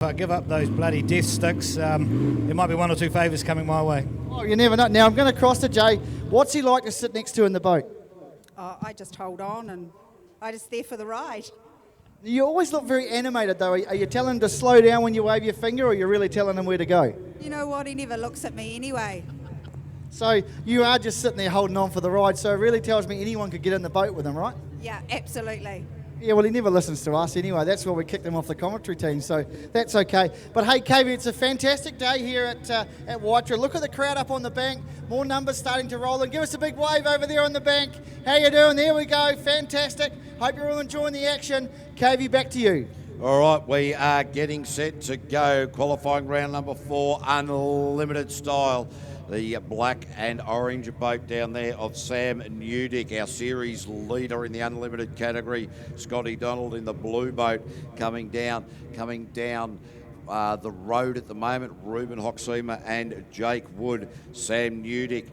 If I give up those bloody death sticks, there might be one or two favours coming my way. Oh, you never know. Now I'm going to cross to Jay. What's he like to sit next to in the boat? I just hold on and I just there for the ride. You always look very animated, though. Are you telling him to slow down when you wave your finger, or are you really telling him where to go? You know what? He never looks at me anyway. So you are just sitting there holding on for the ride, so it really tells me anyone could get in the boat with him, right? Yeah, absolutely. Yeah, well, he never listens to us anyway. That's why we kicked him off the commentary team, so that's okay. But hey, KV, it's a fantastic day here at Waitara. Look at the crowd up on the bank. More numbers starting to roll in. Give us a big wave over there on the bank. How you doing? There we go. Fantastic. Hope you're all enjoying the action. KV, back to you. All right, we are getting set to go. Qualifying round number 4, unlimited style. The black and orange boat down there of Sam Newdick, our series leader in the unlimited category. Scotty Donald in the blue boat coming down the road at the moment. Ruben Hoxema and Jake Wood. Sam Newdick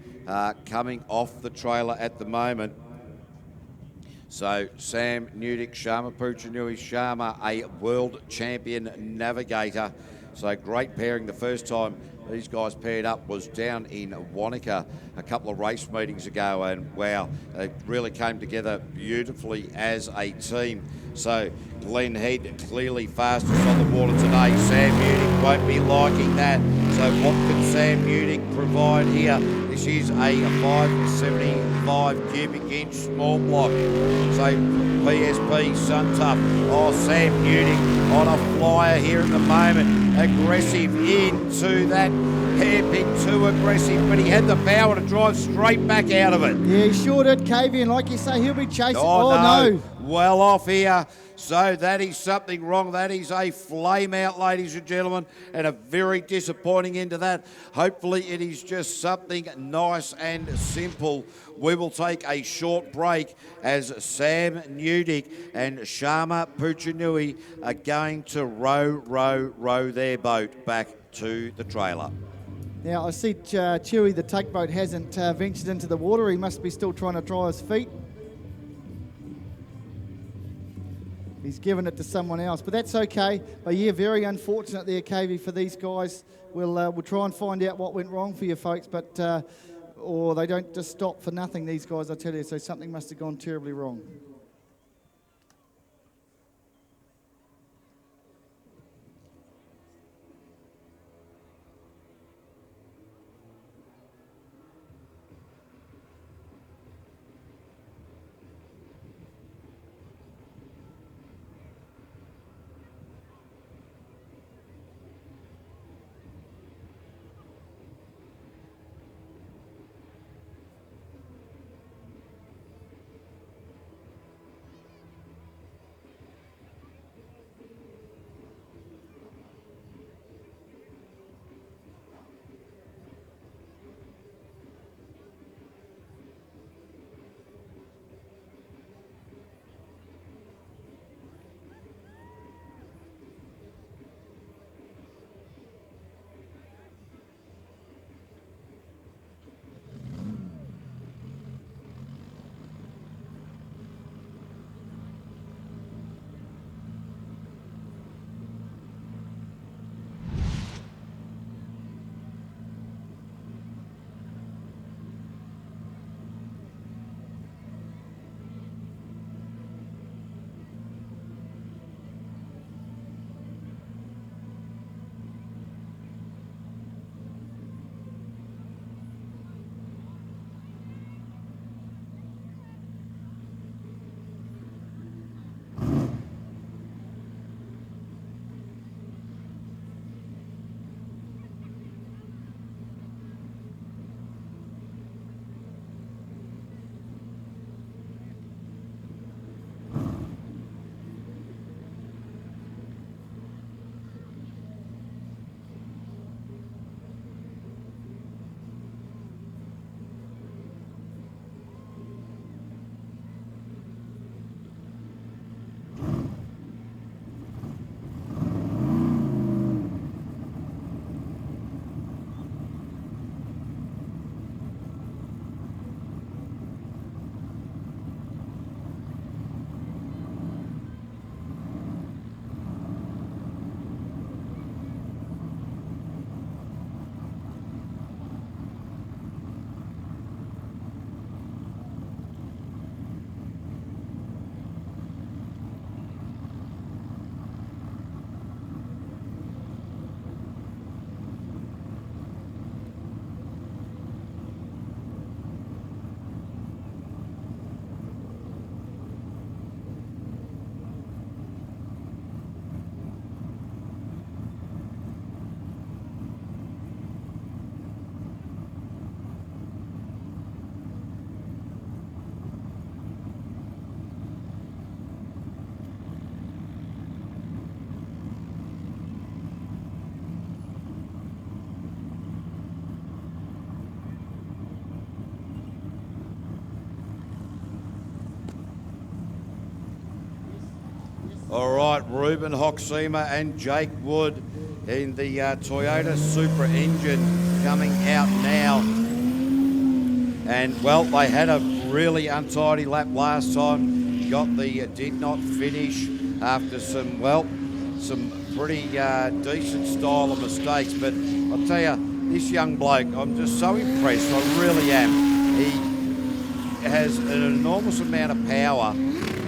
coming off the trailer at the moment. So Sam Newdick, Sharma Puchanui. Sharma, a world champion navigator. So great pairing. The first time these guys paired up was down in Wanaka a couple of race meetings ago, and wow, they really came together beautifully as a team. So Glenn Head clearly fastest on the water today. Sam Newdick won't be liking that. So what can Sam Newdick provide here? This is a 575 cubic inch small block. So PSP Suntough. Oh, Sam Newdick on a flyer here at the moment. Aggressive into that hairpin, too aggressive, but he had the power to drive straight back out of it. Yeah, he sure did, KV, and like you say, he'll be chasing. Oh no. Well off here. So that is something wrong. That is a flame out, ladies and gentlemen, and a very disappointing end to that. Hopefully it is just something nice and simple. We will take a short break as Sam Newdick and Sharma Puchanui are going to row their boat back to the trailer. Now I see Chewy, the take boat, hasn't ventured into the water. He must be still trying to dry his feet. He's given it to someone else, but that's okay. But yeah, very unfortunate there, KV, for these guys. We'll try and find out what went wrong for you folks, but or they don't just stop for nothing, these guys, I tell you. So something must have gone terribly wrong. Ruben Hoxema and Jake Wood in the Toyota Supra engine coming out now. And, well, they had a really untidy lap last time. Got the did not finish after some pretty decent style of mistakes. But I'll tell you, this young bloke, I'm just so impressed. I really am. He has an enormous amount of power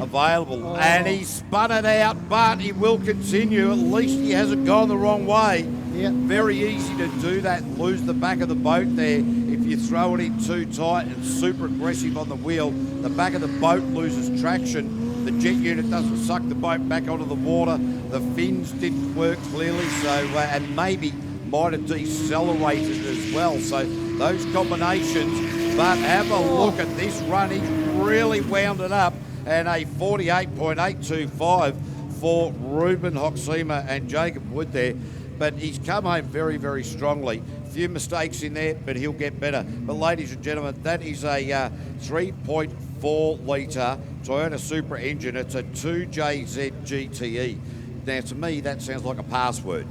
available, and he spun it out, but he will continue. At least he hasn't gone the wrong way. Yep. Very easy to do that, lose the back of the boat there. If you throw it in too tight and super aggressive on the wheel, the back of the boat loses traction. The jet unit doesn't suck the boat back onto the water. The fins didn't work clearly, so and maybe might have decelerated as well. So those combinations, but have a look at this run. He's really wound it up, and a 48.825 for Ruben Hoxema and Jacob Wood there. But he's come home very, very strongly. A few mistakes in there, but he'll get better. But ladies and gentlemen, that is a 3.4 litre Toyota Supra engine. It's a 2JZ GTE. Now, to me, that sounds like a password.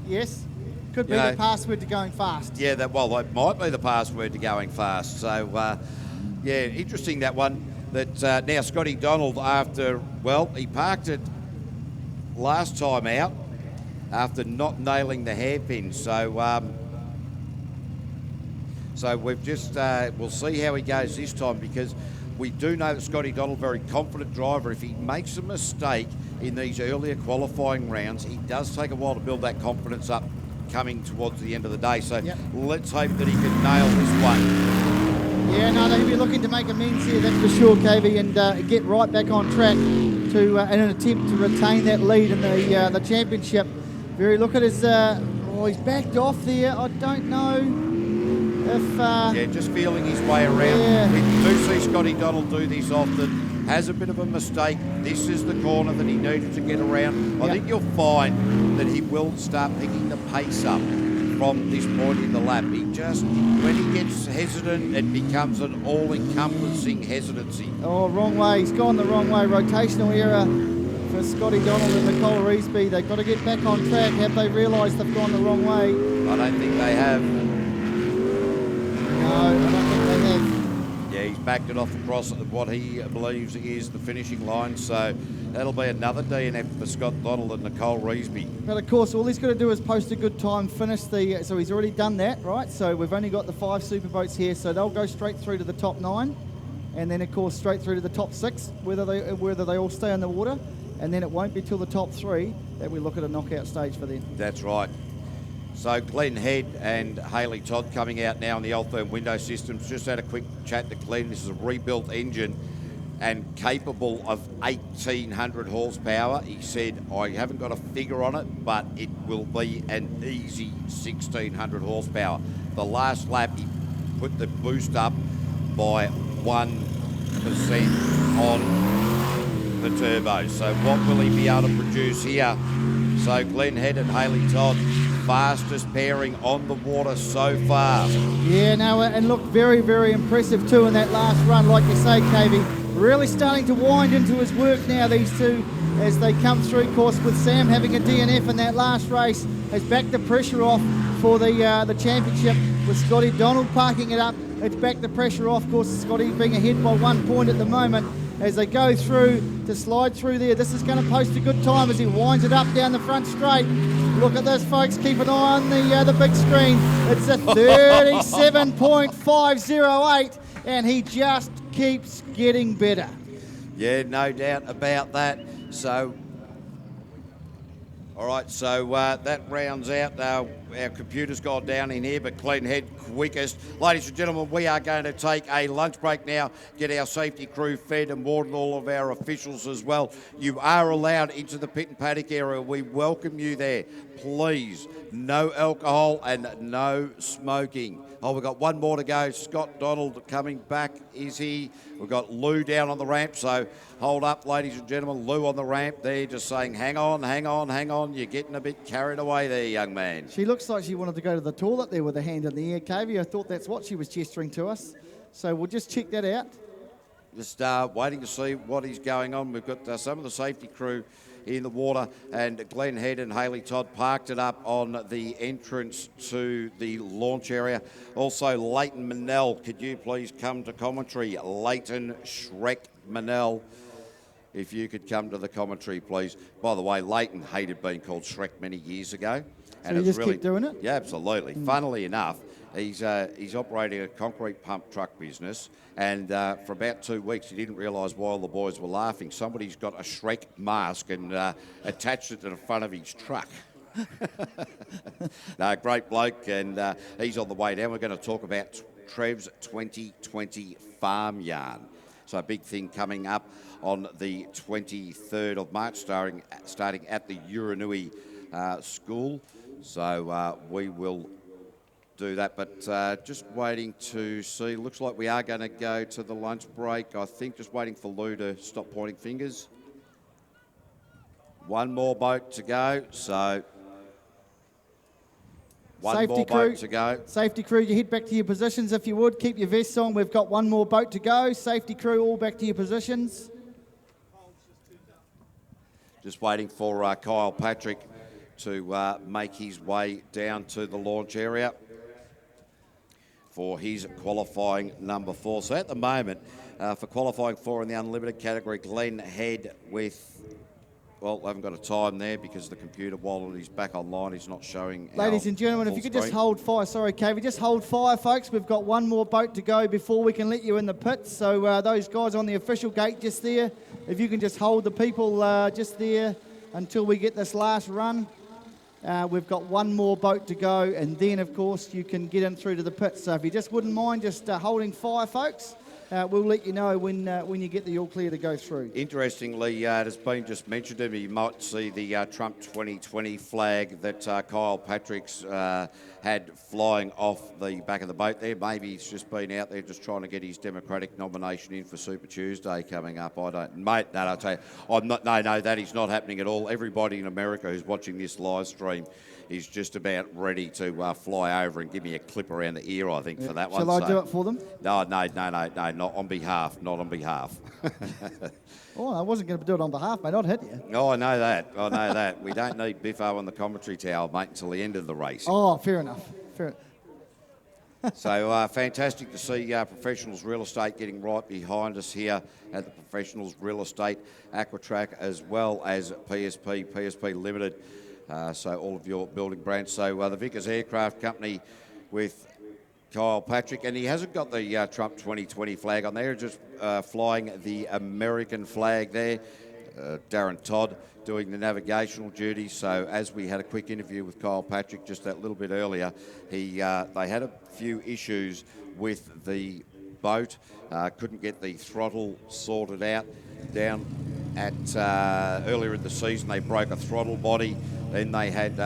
Yes, could be the password to going fast. Yeah, that might be the password to going fast. So, yeah, interesting that one. That now Scotty Donald, after, well, he parked it last time out after not nailing the hairpin. So, so we've just, we'll see how he goes this time, because we do know that Scotty Donald, very confident driver. If he makes a mistake in these earlier qualifying rounds, he does take a while to build that confidence up coming towards the end of the day. So let's hope that he can nail this one. Yeah, no, they'll be looking to make amends here, that's for sure, KV, and get right back on track to in an attempt to retain that lead in the championship. Very look at his, he's backed off there. I don't know if... yeah, just feeling his way around. Yeah. We do see Scotty Donald do this often. Has a bit of a mistake. This is the corner that he needed to get around. I think you'll find that he will start picking the pace up from this point in the lap. He just, when he gets hesitant, it becomes an all-encompassing hesitancy. Oh, wrong way. He's gone the wrong way. Rotational error for Scotty Donald and Nicole Reesby. They've got to get back on track. Have they realised they've gone the wrong way? I don't think they have. No, I don't think they have. Yeah, he's backed it off across what he believes is the finishing line. So that'll be another DNF for Scott Donald and Nicole Reesby. But of course, all he's got to do is post a good time, finish the... So he's already done that, right? So we've only got the 5 super boats here, so they'll go straight through to the top 9. And then, of course, straight through to the top 6, whether they all stay in the water. And then it won't be till the top 3 that we look at a knockout stage for them. That's right. So Glenn Head and Hayley Todd coming out now in the old firm window systems. Just had a quick chat to Glenn. This is a rebuilt engine and capable of 1,800 horsepower. He said, I haven't got a figure on it, but it will be an easy 1,600 horsepower. The last lap, he put the boost up by 1% on the turbo. So what will he be able to produce here? So Glenn Head and Hayley Todd, fastest pairing on the water so far. Yeah, no, and look, very, very impressive too in that last run. Like you say, KV, really starting to wind into his work now, these two, as they come through. Of course, with Sam having a DNF in that last race, has backed the pressure off for the championship. With Scotty Donald parking it up, it's backed the pressure off. Of course, Scotty being ahead by 1 point at the moment. As they go through to slide through there, this is going to post a good time as he winds it up down the front straight. Look at this, folks. Keep an eye on the big screen. It's a 37.508, and he just keeps getting better. Yeah, no doubt about that. So, all right, so that rounds out. Our computer's gone down in here, but Glenn Head quickest. Ladies and gentlemen, we are going to take a lunch break now, get our safety crew fed and watered, all of our officials as well. You are allowed into the pit and paddock area. We welcome you there. Please, no alcohol and no smoking. Oh, we've got one more to go. Scott Donald coming back, is he? We've got Lou down on the ramp, so hold up, ladies and gentlemen. Lou on the ramp there, just saying, hang on, hang on, hang on. You're getting a bit carried away there, young man. She looks like she wanted to go to the toilet there with her hand in the air, KV. I thought that's what she was gesturing to us. So we'll just check that out. Just waiting to see what is going on. We've got some of the safety crew in the water, and Glenn Head and Hayley Todd parked it up on the entrance to the launch area. Also, Leighton Manel, could you please come to commentary? Leighton Shrek Manel, if you could come to the commentary, please. By the way, Leighton hated being called Shrek many years ago. So you just keep doing it? Yeah, absolutely. Funnily enough, he's operating a concrete pump truck business, and for about 2 weeks he didn't realise why all the boys were laughing. Somebody's got a Shrek mask and attached it to the front of his truck. No, great bloke, and he's on the way down. We're going to talk about Trev's 2020 farm yarn. So a big thing coming up on the 23rd of March, starting at the Uranui school. So we will do that, but just waiting to see. Looks like we are going to go to the lunch break. I think just waiting for Lou to stop pointing fingers. One more boat to go, so one more boat to go. Safety crew, you head back to your positions if you would. Keep your vests on. We've got one more boat to go. Safety crew, all back to your positions. Just waiting for Kyle Patrick to make his way down to the launch area for his qualifying number 4. So at the moment, for qualifying 4 in the unlimited category, Glenn Head with, well, I haven't got a time there because the computer, while it is back online, is not showing. Ladies and gentlemen, if you could just hold fire. Sorry, Kavy, just hold fire, folks. We've got one more boat to go before we can let you in the pits. So those guys on the official gate just there, if you can just hold the people just there until we get this last run. We've got one more boat to go, and then, of course, you can get in through to the pits. So if you just wouldn't mind just holding fire, folks, we'll let you know when you get the all clear to go through. Interestingly, it has been just mentioned to me, you might see the Trump 2020 flag that Kyle Patrick's had flying off the back of the boat there. Maybe he's just been out there just trying to get his Democratic nomination in for Super Tuesday coming up. I don't, mate, no, I'll tell you, I'm not, no, that is not happening at all. Everybody in America who's watching this live stream is just about ready to fly over and give me a clip around the ear, I think, for that one. Shall I do it for them? No, not on behalf, not on behalf. Oh, I wasn't going to do it on behalf, mate. I'd hit you. Oh, I know that. We don't need Biffo on the commentary towel, mate, until the end of the race. Oh, fair enough. So fantastic to see Professionals Real Estate getting right behind us here at the Professionals Real Estate Aquatrack, as well as PSP Limited. So all of your building brands. So the Vickers Aircraft Company with Kyle Patrick, and he hasn't got the Trump 2020 flag on there, just flying the American flag there. Darren Todd doing the navigational duties. So as we had a quick interview with Kyle Patrick just that little bit earlier, they had a few issues with the boat, couldn't get the throttle sorted out. Down at earlier in the season, they broke a throttle body. Then they had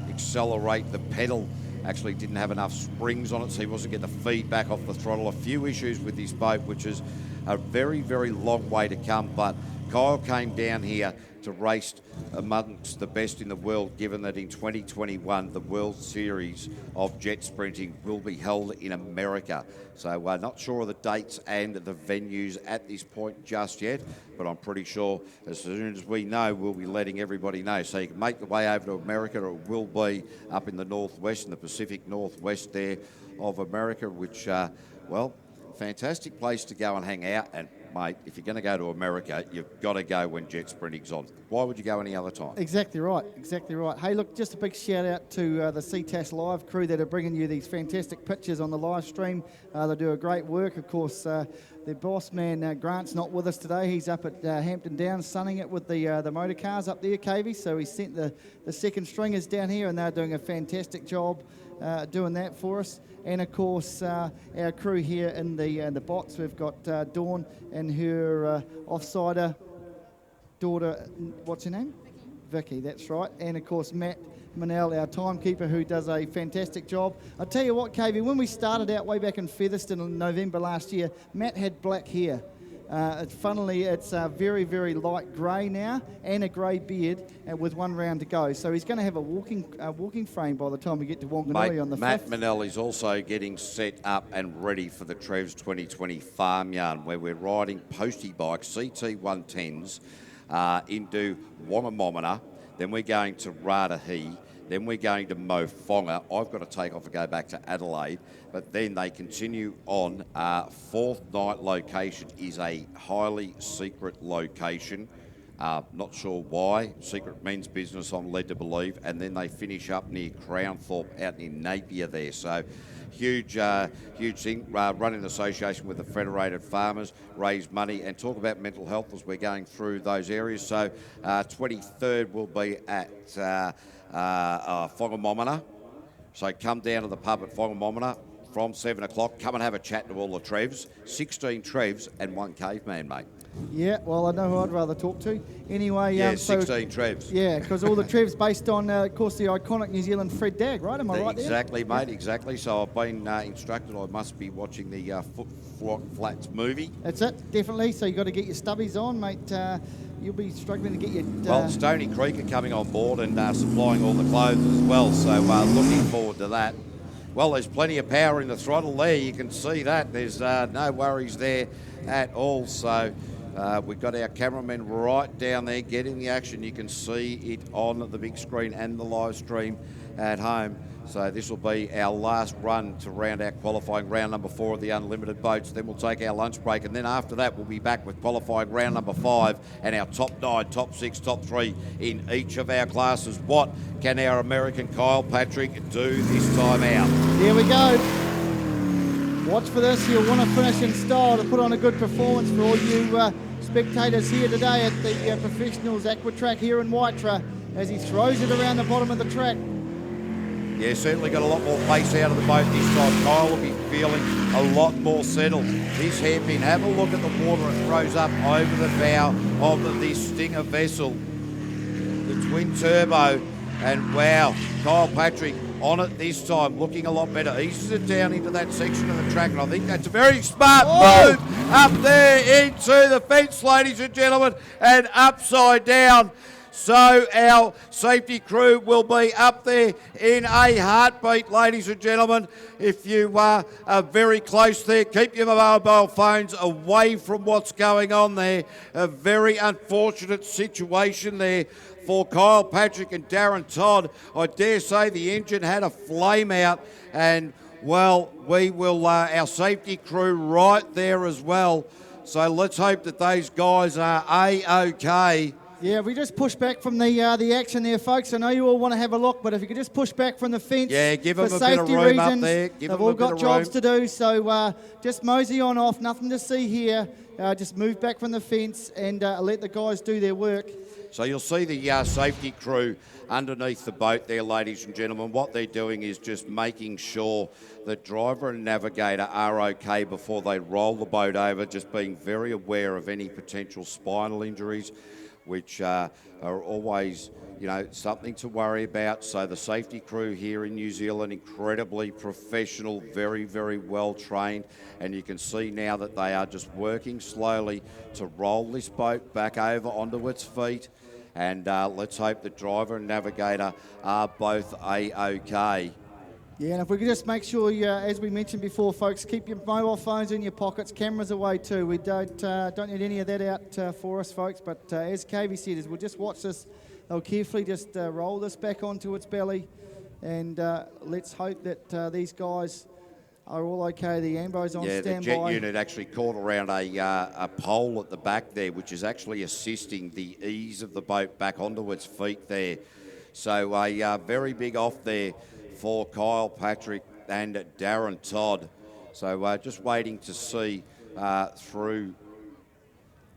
accelerate the pedal. Actually didn't have enough springs on it, so he wasn't getting the feedback off the throttle. A few issues with this boat, which is a very, very long way to come. But Kyle came down here to race amongst the best in the world, given that in 2021 the World Series of jet sprinting will be held in America. So we're not sure of the dates and the venues at this point just yet, but I'm pretty sure as soon as we know, we'll be letting everybody know. So you can make the way over to America. It will be up in the northwest, in the Pacific Northwest there of America, which, well, fantastic place to go and hang out. And mate, if you're going to go to America, you've got to go when jet sprinting's on. Why would you go any other time? Exactly right. Hey, look, just a big shout out to the Ctas Live crew that are bringing you these fantastic pictures on the live stream. They do a great work. Of course, their boss man, Grant's not with us today. He's up at Hampton Downs sunning it with the motor cars up there, KV. So he sent the second stringers down here, and they're doing a fantastic job doing that for us. And of course, our crew here in the box, we've got Dawn and her offsider daughter. What's her name? Vicky, that's right. And of course, Matt Manel, our timekeeper, who does a fantastic job. I'll tell you what, KV, when we started out way back in Featherston in November last year, Matt had black hair. Funnily, it's very, very light grey now and a grey beard with 1 round to go. So he's going to have a walking frame by the time we get to Wanganui on the 5th. Matt Manelli's also getting set up and ready for the Trevs 2020 Farm Yarn, where we're riding postie bikes, CT110s, into Wongamomina. Then we're going to Radahi. Then we're going to Mofonga. I've got to take off and go back to Adelaide. But then they continue on. 4th night location is a highly secret location. Not sure why. Secret means business, I'm led to believe. And then they finish up near Crownthorpe, out near Napier there. So huge thing. Run in association with the Federated Farmers, raise money and talk about mental health as we're going through those areas. So 23rd will be at Whangamomina. So come down to the pub at Whangamomina from 7 o'clock. Come and have a chat to all the Trevs. 16 Trevs and 1 caveman, mate. Yeah, well, I know who I'd rather talk to. Anyway, yeah, 16 Trevs. Yeah, because all the Trevs based on, of course, the iconic New Zealand Fred Dagg, right? Am I right there? Exactly, mate, exactly. So I've been instructed I must be watching the Flats movie. That's it, definitely. So you've got to get your stubbies on, mate. You'll be struggling to get your... Well, Stony Creek are coming on board and supplying all the clothes as well, so looking forward to that. Well, there's plenty of power in the throttle there. You can see that. There's no worries there at all. So we've got our cameraman right down there getting the action. You can see it on the big screen and the live stream at home. So this will be our last run to round out qualifying round number 4 of the unlimited boats. Then we'll take our lunch break, and then after that we'll be back with qualifying round number 5 and our top 9, top 6, top 3 in each of our classes. What can our American Kyle Patrick do this time out? Here we go. Watch for this. You'll want to finish in style to put on a good performance for all you spectators here today at the Professionals Aqua Track here in Waitra as he throws it around the bottom of the track. Yeah, certainly got a lot more pace out of the boat this time. Kyle will be feeling a lot more settled. This hairpin, have a look at the water it throws up over the bow of this Stinger vessel. The twin turbo, and wow, Kyle Patrick on it this time, looking a lot better. Eases it down into that section of the track, and I think that's a very smart move up there into the fence, ladies and gentlemen, and upside down. So our safety crew will be up there in a heartbeat, ladies and gentlemen. If you are very close there, keep your mobile phones away from what's going on there. A very unfortunate situation there for Kyle Patrick and Darren Todd. I dare say the engine had a flame out, and well, we will our safety crew right there as well. So let's hope that those guys are A-OK. Yeah, we just push back from the action there, folks. I know you all want to have a look, but if you could just push back from the fence, yeah, give them for a safety bit of room reasons, up there. They've all got jobs to do, so just mosey on off. Nothing to see here. Just move back from the fence and let the guys do their work. So you'll see the safety crew underneath the boat there, ladies and gentlemen. What they're doing is just making sure that driver and navigator are okay before they roll the boat over, just being very aware of any potential spinal injuries, which are always, you know, something to worry about. So the safety crew here in New Zealand, incredibly professional, very, very well trained. And you can see now that they are just working slowly to roll this boat back over onto its feet. And let's hope the driver and navigator are both A-OK. Yeah, and if we could just make sure, as we mentioned before, folks, keep your mobile phones in your pockets, cameras away too. We don't need any of that out for us, folks. But as KV said, is we'll just watch this. They'll carefully just roll this back onto its belly, and let's hope that these guys are all okay. The Ambo's on standby. The jet unit actually caught around a pole at the back there, which is actually assisting the ease of the boat back onto its feet there. So a very big off there for Kyle Patrick and Darren Todd. So just waiting to see through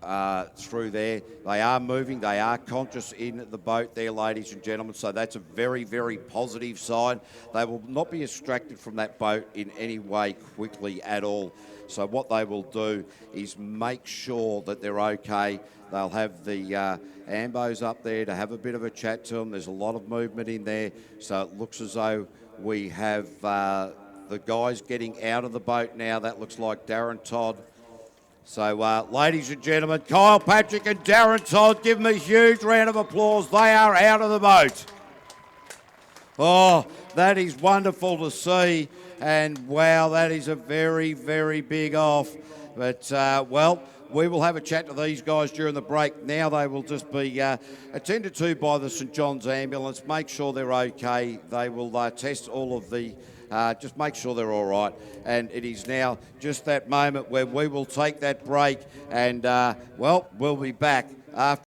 there. They are moving, they are conscious in the boat there, ladies and gentlemen. So that's a very, very positive sign. They will not be extracted from that boat in any way quickly at all. So what they will do is make sure that they're okay. They'll have the Ambos up there to have a bit of a chat to them. There's a lot of movement in there. So it looks as though we have the guys getting out of the boat now. That looks like Darren Todd So, ladies and gentlemen, Kyle Patrick and Darren Todd, give them a huge round of applause. They are out of the boat. Oh, that is wonderful to see. And wow, that is a very, very big off. But, well, we will have a chat to these guys during the break. Now they will just be attended to by the St John's ambulance. Make sure they're okay. They will test all of the, just make sure they're all right. And it is now just that moment where we will take that break. And, well, we'll be back after.